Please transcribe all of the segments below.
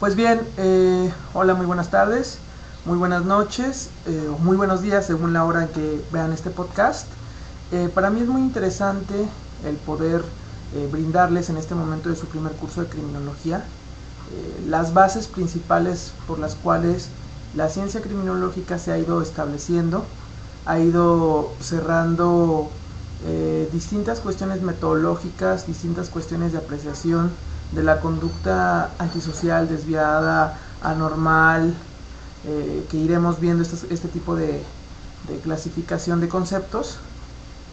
Pues bien, hola, muy buenas tardes, muy buenas noches, o muy buenos días según la hora en que vean este podcast. Para mí es muy interesante el poder brindarles en este momento de su primer curso de criminología las bases principales por las cuales la ciencia criminológica se ha ido estableciendo, ha ido cerrando distintas cuestiones metodológicas, distintas cuestiones de apreciación de la conducta antisocial, desviada, anormal, que iremos viendo este tipo de clasificación de conceptos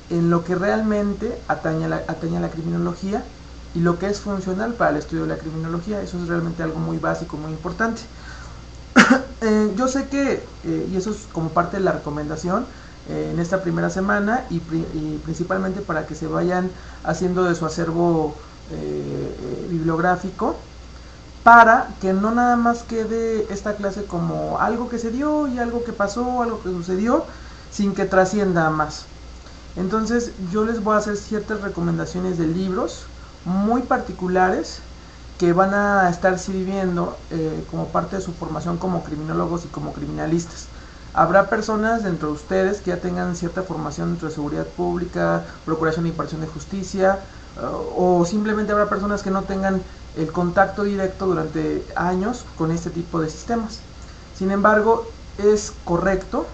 en lo que realmente atañe a la criminología y lo que es funcional para el estudio de la criminología. Eso es realmente algo muy básico, muy importante. Yo sé que, y eso es como parte de la recomendación, en esta primera semana y principalmente para que se vayan haciendo de su acervo bibliográfico, para que no nada más quede esta clase como algo que se dio y algo que pasó, algo que sucedió, sin que trascienda más. Entonces yo les voy a hacer ciertas recomendaciones de libros muy particulares que van a estar sirviendo como parte de su formación como criminólogos y como criminalistas. Habrá personas dentro de ustedes que ya tengan cierta formación dentro de seguridad pública, procuración e impartición de justicia, o simplemente habrá personas que no tengan el contacto directo durante años con este tipo de sistemas. Sin embargo, es correcto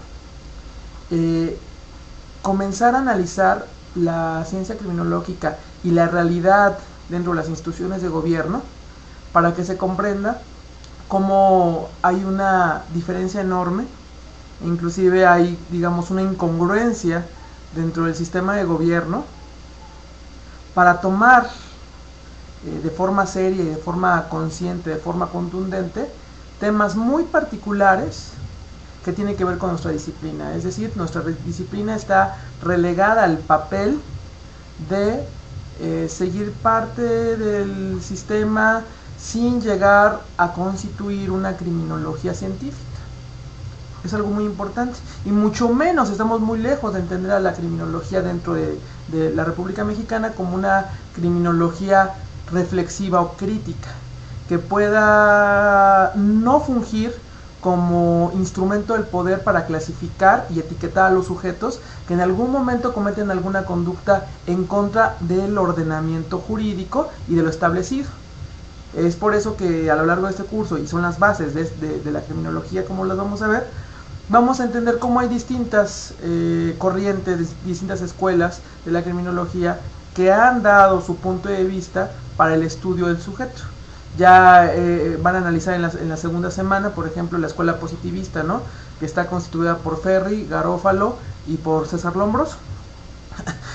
comenzar a analizar la ciencia criminológica y la realidad dentro de las instituciones de gobierno para que se comprenda cómo hay una diferencia enorme, inclusive hay, digamos, una incongruencia dentro del sistema de gobierno para tomar de forma seria y de forma consciente, de forma contundente, temas muy particulares que tienen que ver con nuestra disciplina. Es decir, nuestra disciplina está relegada al papel de seguir parte del sistema sin llegar a constituir una criminología científica. Es algo muy importante, y mucho menos estamos muy lejos de entender a la criminología dentro de la República Mexicana como una criminología reflexiva o crítica, que pueda no fungir como instrumento del poder para clasificar y etiquetar a los sujetos que en algún momento cometen alguna conducta en contra del ordenamiento jurídico y de lo establecido. Es por eso que a lo largo de este curso, y son las bases de la criminología como las vamos a ver, vamos a entender cómo hay distintas corrientes, distintas escuelas de la criminología que han dado su punto de vista para el estudio del sujeto. Ya van a analizar en la segunda semana, por ejemplo, la escuela positivista, ¿no?, que está constituida por Ferri, Garófalo y por César Lombros.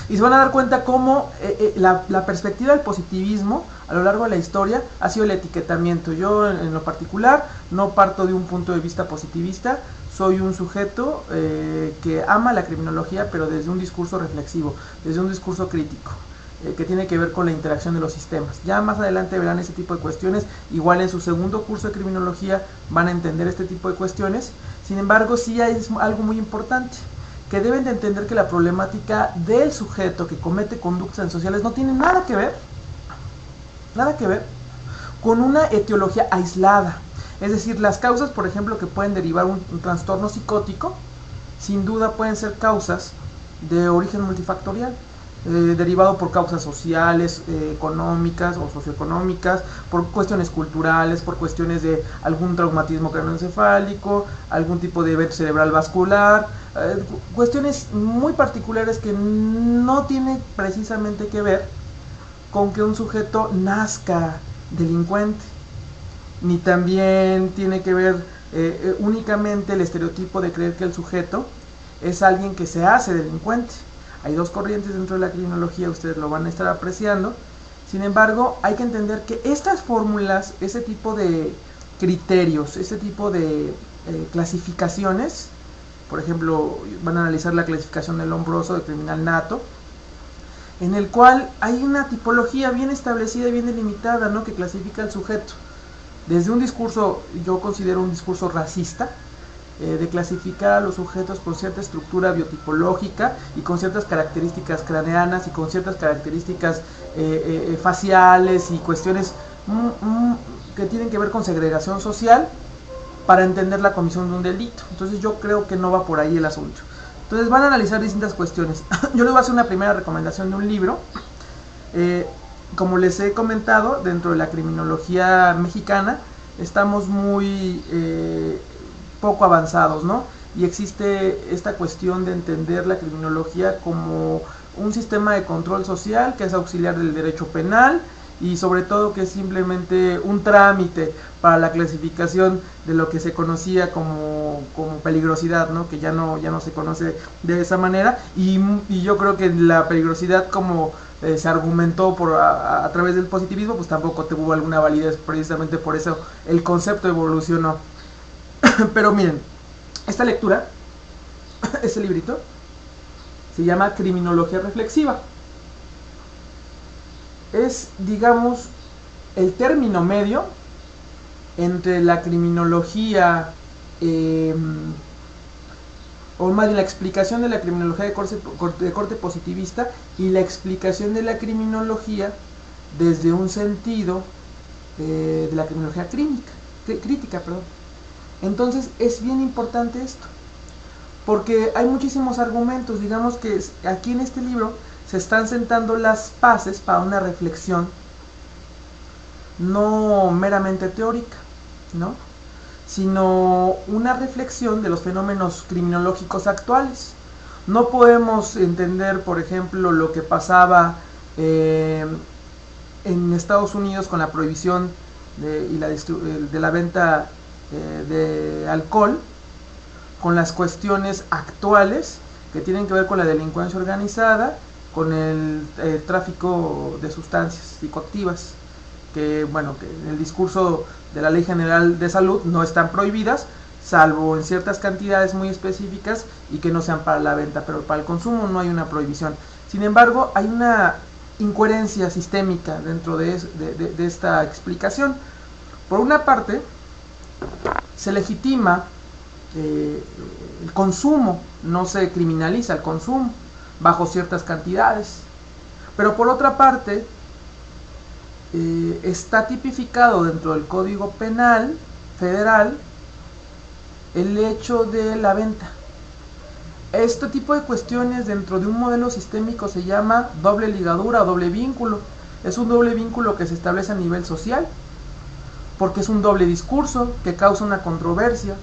Y se van a dar cuenta cómo la perspectiva del positivismo a lo largo de la historia ha sido el etiquetamiento. Yo en lo particular no parto de un punto de vista positivista, soy un sujeto que ama la criminología, pero desde un discurso reflexivo, desde un discurso crítico, que tiene que ver con la interacción de los sistemas. Ya más adelante verán ese tipo de cuestiones, igual en su segundo curso de criminología van a entender este tipo de cuestiones. Sin embargo, sí hay algo muy importante, que deben de entender que la problemática del sujeto que comete conductas antisociales no tiene nada que ver con una etiología aislada. Es decir, las causas, por ejemplo, que pueden derivar un trastorno psicótico, sin duda pueden ser causas de origen multifactorial, derivado por causas sociales, económicas o socioeconómicas, por cuestiones culturales, por cuestiones de algún traumatismo craneoencefálico, algún tipo de evento cerebral vascular, cuestiones muy particulares que no tienen precisamente que ver con que un sujeto nazca delincuente, ni también tiene que ver únicamente el estereotipo de creer que el sujeto es alguien que se hace delincuente. Hay dos corrientes dentro de la criminología, ustedes lo van a estar apreciando. Sin embargo, hay que entender que estas fórmulas, ese tipo de criterios, ese tipo de clasificaciones, por ejemplo, van a analizar la clasificación del Lombroso, de criminal nato, en el cual hay una tipología bien establecida y bien delimitada, ¿no?, que clasifica al sujeto. Desde un discurso, yo considero un discurso racista, de clasificar a los sujetos con cierta estructura biotipológica y con ciertas características craneanas y con ciertas características faciales y cuestiones que tienen que ver con segregación social para entender la comisión de un delito. Entonces yo creo que no va por ahí el asunto. Entonces van a analizar distintas cuestiones. Yo les voy a hacer una primera recomendación de un libro. Como les he comentado, dentro de la criminología mexicana estamos muy poco avanzados, ¿no? Y existe esta cuestión de entender la criminología como un sistema de control social que es auxiliar del derecho penal y sobre todo que es simplemente un trámite para la clasificación de lo que se conocía como peligrosidad, ¿no? Que ya no se conoce de esa manera y yo creo que la peligrosidad como se argumentó a través del positivismo, pues tampoco tuvo alguna validez, precisamente por eso el concepto evolucionó. Pero miren, esta lectura, este librito, se llama Criminología Reflexiva. Es, digamos, el término medio entre la criminología, o más bien la explicación de la criminología de corte positivista y la explicación de la criminología desde un sentido de la criminología crítica. Entonces es bien importante esto, porque hay muchísimos argumentos. Digamos que aquí en este libro se están sentando las bases para una reflexión no meramente teórica, ¿no? Sino una reflexión de los fenómenos criminológicos actuales. No podemos entender, por ejemplo, lo que pasaba en Estados Unidos con la prohibición de la venta de alcohol, con las cuestiones actuales que tienen que ver con la delincuencia organizada, con el tráfico de sustancias psicoactivas, que bueno, que en el discurso de la Ley General de Salud no están prohibidas, salvo en ciertas cantidades muy específicas y que no sean para la venta, pero para el consumo no hay una prohibición. Sin embargo, hay una incoherencia sistémica dentro de esta explicación. Por una parte, se legitima el consumo, no se criminaliza el consumo bajo ciertas cantidades, pero por otra parte está tipificado dentro del Código Penal Federal el hecho de la venta. Este tipo de cuestiones dentro de un modelo sistémico se llama doble ligadura o doble vínculo. Es un doble vínculo que se establece a nivel social, porque es un doble discurso que causa una controversia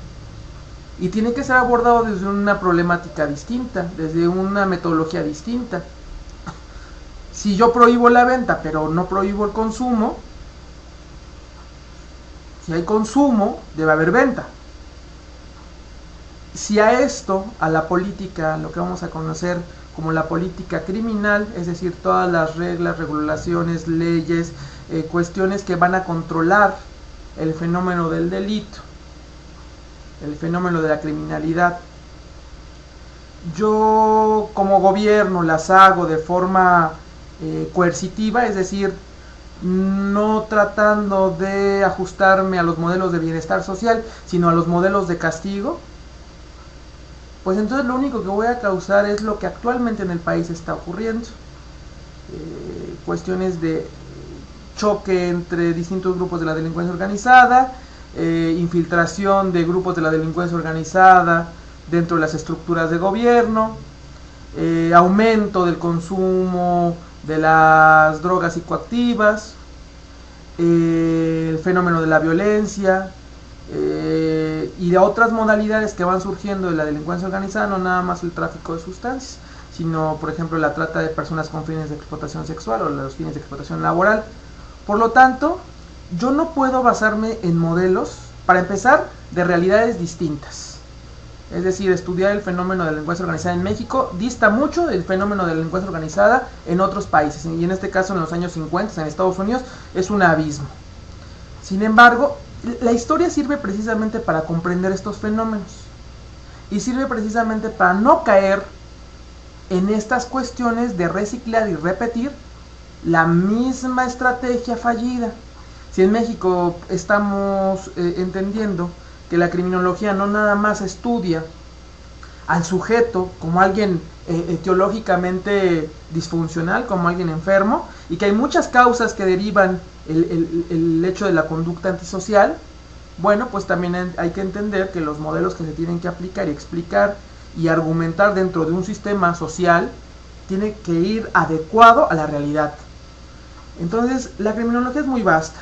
y tiene que ser abordado desde una problemática distinta, desde una metodología distinta. Si yo prohíbo la venta pero no prohíbo el consumo, si hay consumo debe haber venta. Si a esto, a la política, lo que vamos a conocer como la política criminal, es decir, todas las reglas, regulaciones, leyes, cuestiones que van a controlar el fenómeno del delito, el fenómeno de la criminalidad, yo como gobierno las hago de forma coercitiva, es decir, no tratando de ajustarme a los modelos de bienestar social, sino a los modelos de castigo, pues entonces lo único que voy a causar es lo que actualmente en el país está ocurriendo. Cuestiones de choque entre distintos grupos de la delincuencia organizada, infiltración de grupos de la delincuencia organizada dentro de las estructuras de gobierno, aumento del consumo de las drogas psicoactivas, el fenómeno de la violencia, y de otras modalidades que van surgiendo de la delincuencia organizada, no nada más el tráfico de sustancias, sino por ejemplo la trata de personas con fines de explotación sexual o los fines de explotación laboral. Por lo tanto, yo no puedo basarme en modelos, para empezar, de realidades distintas. Es decir, estudiar el fenómeno de la delincuencia organizada en México dista mucho del fenómeno de la delincuencia organizada en otros países, y en este caso en los años 50 en Estados Unidos es un abismo. Sin embargo, la historia sirve precisamente para comprender estos fenómenos y sirve precisamente para no caer en estas cuestiones de reciclar y repetir la misma estrategia fallida. Si en México estamos entendiendo que la criminología no nada más estudia al sujeto como alguien etiológicamente disfuncional, como alguien enfermo, y que hay muchas causas que derivan el hecho de la conducta antisocial, bueno, pues también hay que entender que los modelos que se tienen que aplicar y explicar y argumentar dentro de un sistema social tiene que ir adecuado a la realidad. Entonces, la criminología es muy vasta,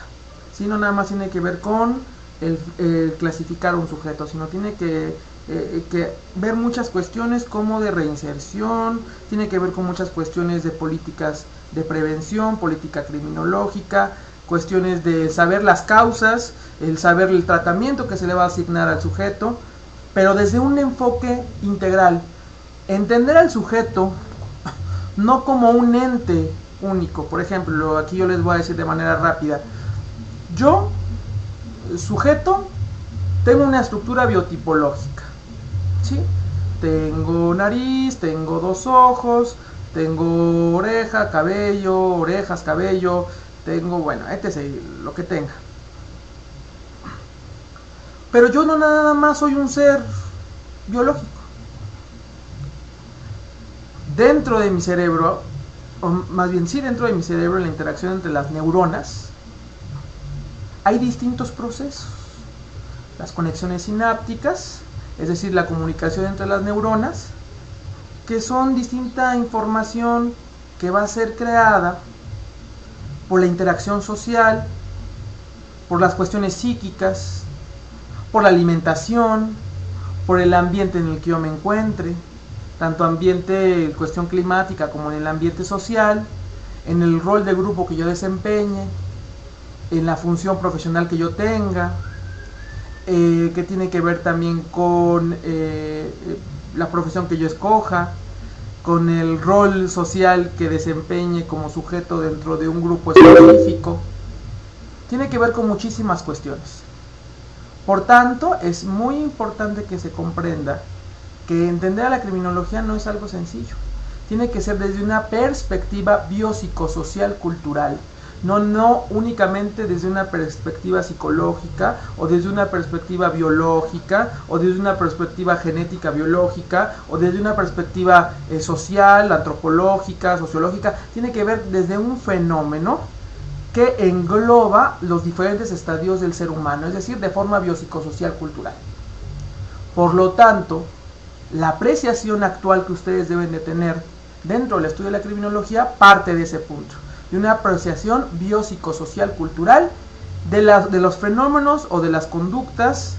¿sí? No nada más tiene que ver con el clasificar a un sujeto, sino tiene que ver muchas cuestiones como de reinserción, tiene que ver con muchas cuestiones de políticas de prevención, política criminológica, cuestiones de saber las causas, el saber el tratamiento que se le va a asignar al sujeto, pero desde un enfoque integral. Entender al sujeto no como un ente único. Por ejemplo, aquí yo les voy a decir de manera rápida, yo, sujeto, tengo una estructura biotipológica, ¿sí? Tengo nariz, tengo dos ojos, tengo oreja, cabello, orejas, cabello, tengo, bueno, etc., lo que tenga. Pero yo no nada más soy un ser biológico. Dentro de mi cerebro, o más bien sí dentro de mi cerebro, en la interacción entre las neuronas, hay distintos procesos. Las conexiones sinápticas, es decir, la comunicación entre las neuronas, que son distinta información que va a ser creada por la interacción social, por las cuestiones psíquicas, por la alimentación, por el ambiente en el que yo me encuentre, tanto ambiente, cuestión climática, como en el ambiente social, en el rol de grupo que yo desempeñe, en la función profesional que yo tenga, que tiene que ver también con la profesión que yo escoja, con el rol social que desempeñe como sujeto dentro de un grupo específico. Tiene que ver con muchísimas cuestiones. Por tanto, es muy importante que se comprenda que entender a la criminología no es algo sencillo. Tiene que ser desde una perspectiva biopsicosocial cultural, no únicamente desde una perspectiva psicológica, o desde una perspectiva biológica, o desde una perspectiva genética biológica, o desde una perspectiva social, antropológica, sociológica. Tiene que ver desde un fenómeno que engloba los diferentes estadios del ser humano, es decir, de forma biopsicosocial cultural. Por lo tanto, la apreciación actual que ustedes deben de tener dentro del estudio de la criminología parte de ese punto, de una apreciación biopsicosocial cultural de los fenómenos o de las conductas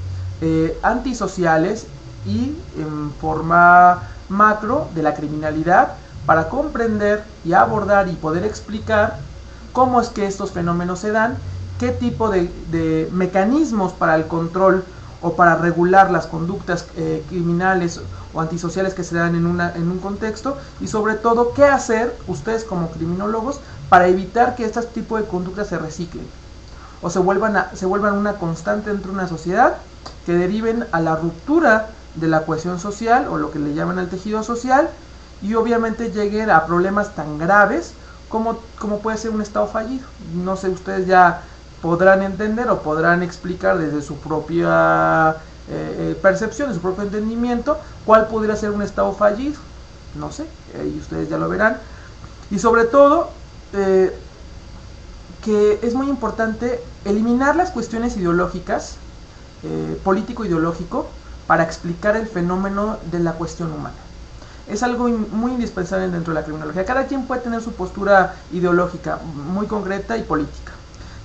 antisociales y en forma macro de la criminalidad, para comprender y abordar y poder explicar cómo es que estos fenómenos se dan, qué tipo de mecanismos para el control o para regular las conductas criminales o antisociales que se dan en un contexto, y sobre todo qué hacer ustedes como criminólogos para evitar que este tipo de conductas se reciclen o se vuelvan una constante dentro de una sociedad, que deriven a la ruptura de la cohesión social o lo que le llaman el tejido social, y obviamente lleguen a problemas tan graves como puede ser un estado fallido. No sé, ustedes ya podrán entender o podrán explicar desde su propia percepción, de su propio entendimiento, cuál podría ser un estado fallido. No sé, y ustedes ya lo verán. Y sobre todo, que es muy importante eliminar las cuestiones ideológicas, político-ideológico, para explicar el fenómeno de la cuestión humana. Es algo muy indispensable dentro de la criminología. Cada quien puede tener su postura ideológica muy concreta y política.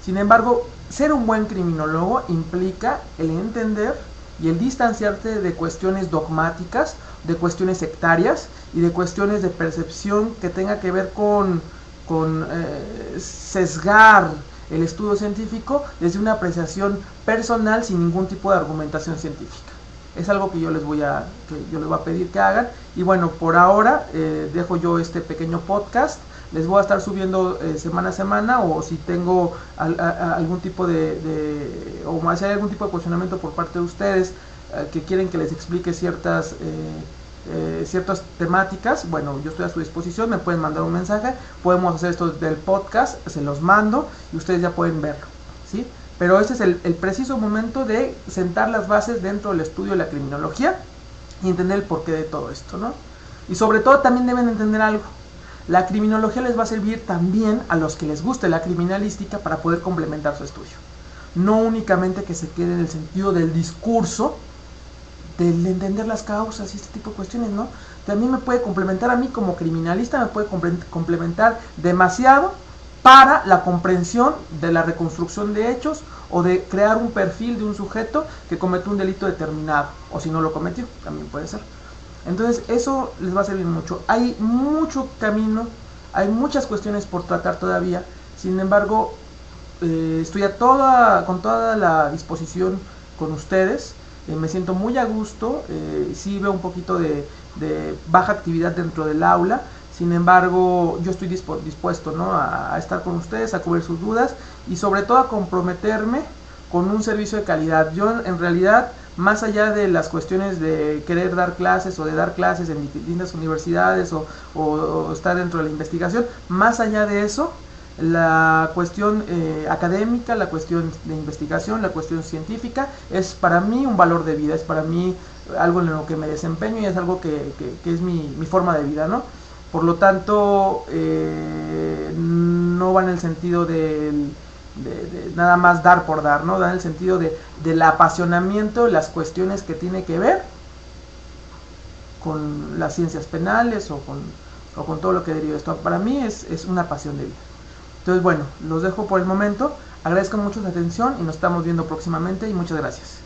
Sin embargo, ser un buen criminólogo implica el entender y el distanciarte de cuestiones dogmáticas, de cuestiones sectarias y de cuestiones de percepción que tenga que ver con sesgar el estudio científico desde una apreciación personal sin ningún tipo de argumentación científica. Es algo que yo les voy a pedir que hagan. Y bueno, por ahora dejo yo este pequeño podcast. Les voy a estar subiendo semana a semana, o si tengo algún tipo o si hay algún tipo de cuestionamiento por parte de ustedes que quieren que les explique ciertas temáticas, bueno, yo estoy a su disposición, me pueden mandar un mensaje, podemos hacer esto del podcast, se los mando y ustedes ya pueden verlo, ¿sí? Pero este es el preciso momento de sentar las bases dentro del estudio de la criminología, y entender el porqué de todo esto, ¿no? Y sobre todo también deben entender algo. La criminología les va a servir también a los que les guste la criminalística para poder complementar su estudio. No únicamente que se quede en el sentido del discurso, del entender las causas y este tipo de cuestiones, ¿no? También me puede complementar a mí como criminalista, me puede complementar demasiado para la comprensión de la reconstrucción de hechos o de crear un perfil de un sujeto que cometió un delito determinado, o si no lo cometió, también puede ser. Entonces eso les va a servir mucho. Hay mucho camino, hay muchas cuestiones por tratar todavía, sin embargo, estoy con toda la disposición con ustedes. Me siento muy a gusto, sí veo un poquito de baja actividad dentro del aula, sin embargo yo estoy dispuesto, ¿no?, a estar con ustedes, a cubrir sus dudas y sobre todo a comprometerme con un servicio de calidad. Yo en realidad, más allá de las cuestiones de querer dar clases o de dar clases en distintas universidades o estar dentro de la investigación, más allá de eso, la cuestión académica, la cuestión de investigación, la cuestión científica es para mí un valor de vida, es para mí algo en lo que me desempeño y es algo que es mi forma de vida, ¿no? Por lo tanto, no va en el sentido de nada más dar por dar, ¿no? Da en el sentido del apasionamiento, las cuestiones que tiene que ver con las ciencias penales o con todo lo que deriva esto. Para mí es una pasión de vida. Entonces, bueno, los dejo por el momento. Agradezco mucho su atención y nos estamos viendo próximamente y muchas gracias.